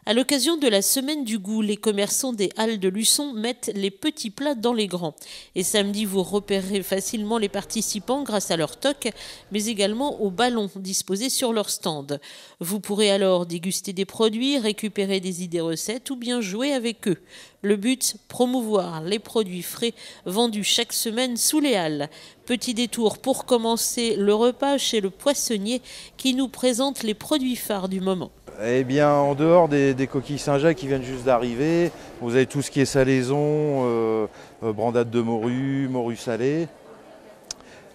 À l'occasion de la semaine du goût, les commerçants des Halles de Luçon mettent les petits plats dans les grands. Et samedi, vous repérerez facilement les participants grâce à leur toc, mais également aux ballons disposés sur leur stand. Vous pourrez alors déguster des produits, récupérer des idées recettes ou bien jouer avec eux. Le but, promouvoir les produits frais vendus chaque semaine sous les Halles. Petit détour pour commencer le repas chez le poissonnier qui nous présente les produits phares du moment. Eh bien, en dehors des coquilles Saint-Jacques qui viennent juste d'arriver, vous avez tout ce qui est salaison, brandade de morue, morue salée.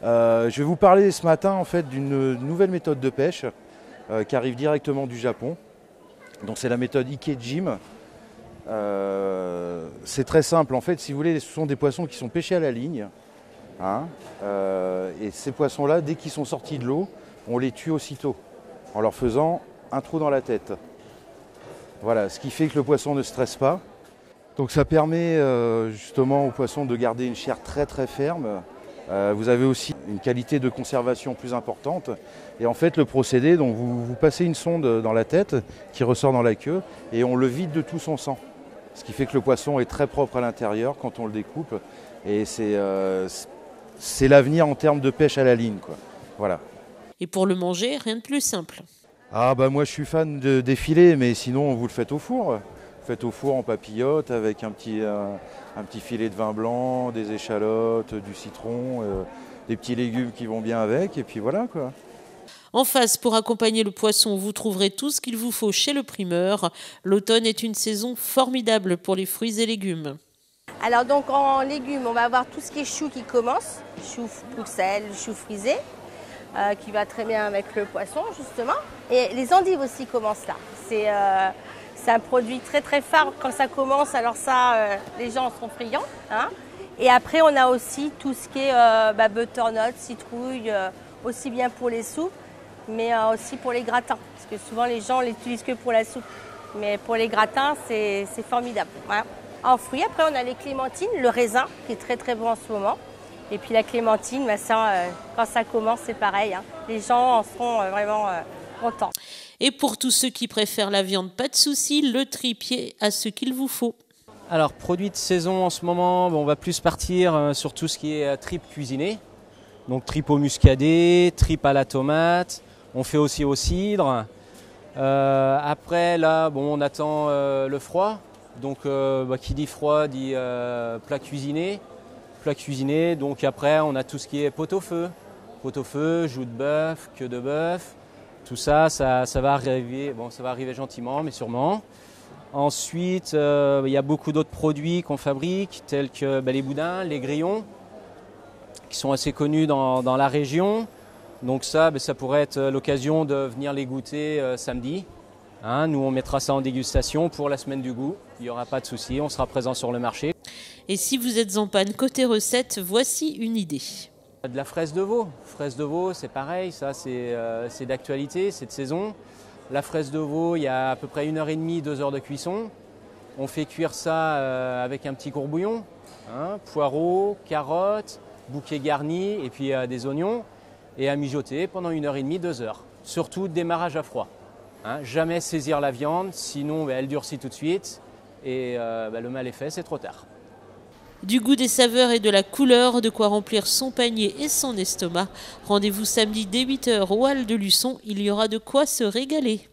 Je vais vous parler ce matin en fait d'une nouvelle méthode de pêche qui arrive directement du Japon. Donc c'est la méthode Ikejim. C'est très simple en fait, si vous voulez, ce sont des poissons qui sont pêchés à la ligne. Et ces poissons-là, dès qu'ils sont sortis de l'eau, on les tue aussitôt en leur faisant un trou dans la tête. Voilà, ce qui fait que le poisson ne stresse pas. Donc ça permet justement au poisson de garder une chair très très ferme. Vous avez aussi une qualité de conservation plus importante. Et en fait le procédé, donc vous passez une sonde dans la tête qui ressort dans la queue et on le vide de tout son sang. Ce qui fait que le poisson est très propre à l'intérieur quand on le découpe. Et c'est l'avenir en termes de pêche à la ligne, quoi. Voilà. Et pour le manger, rien de plus simple. Ah bah moi je suis fan des filets, mais sinon vous le faites au four. Vous faites au four en papillote avec un petit filet de vin blanc, des échalotes, du citron, des petits légumes qui vont bien avec, et puis voilà quoi. En face, pour accompagner le poisson, vous trouverez tout ce qu'il vous faut chez le primeur. L'automne est une saison formidable pour les fruits et légumes. Alors donc en légumes, on va avoir tout ce qui est chou qui commence, chou Bruxelles, chou frisé. Qui va très bien avec le poisson justement. Et les endives aussi commencent là. C'est un produit très très phare quand ça commence, alors ça les gens sont friands. Et après on a aussi tout ce qui est butternut, citrouille, aussi bien pour les soupes, mais aussi pour les gratins. Parce que souvent les gens l'utilisent que pour la soupe. Mais pour les gratins, c'est formidable. Voilà. En fruits, après on a les clémentines, le raisin qui est très très bon en ce moment. Et puis la clémentine, quand ça commence, c'est pareil. Les gens en seront vraiment contents. Et pour tous ceux qui préfèrent la viande, pas de souci, le tripier a ce qu'il vous faut. Alors, produit de saison en ce moment, on va plus partir sur tout ce qui est tripes cuisinées. Donc tripes au muscadet, tripes à la tomate. On fait aussi au cidre. Après, là, on attend le froid. Donc, qui dit froid dit plat cuisiné. Donc après on a tout ce qui est pot-au-feu, joues de bœuf, queue de bœuf, tout ça, ça va arriver, ça va arriver gentiment mais sûrement. Ensuite il y a beaucoup d'autres produits qu'on fabrique tels que les boudins, les grillons qui sont assez connus dans la région. Donc ça pourrait être l'occasion de venir les goûter samedi. Nous on mettra ça en dégustation pour la semaine du goût, il n'y aura pas de souci, on sera présent sur le marché. Et si vous êtes en panne côté recette, voici une idée. De la fraise de veau. Fraise de veau, c'est pareil, ça c'est d'actualité, c'est de saison. La fraise de veau, il y a à peu près 1h30, 2 heures de cuisson. On fait cuire ça avec un petit courbouillon, poireaux, carottes, bouquet garni et puis des oignons. Et à mijoter pendant 1h30, 2 heures. Surtout démarrage à froid. Jamais saisir la viande, sinon elle durcit tout de suite et le mal est fait, c'est trop tard. Du goût, des saveurs et de la couleur, de quoi remplir son panier et son estomac. Rendez-vous samedi dès 8h aux Halles de Luçon, il y aura de quoi se régaler.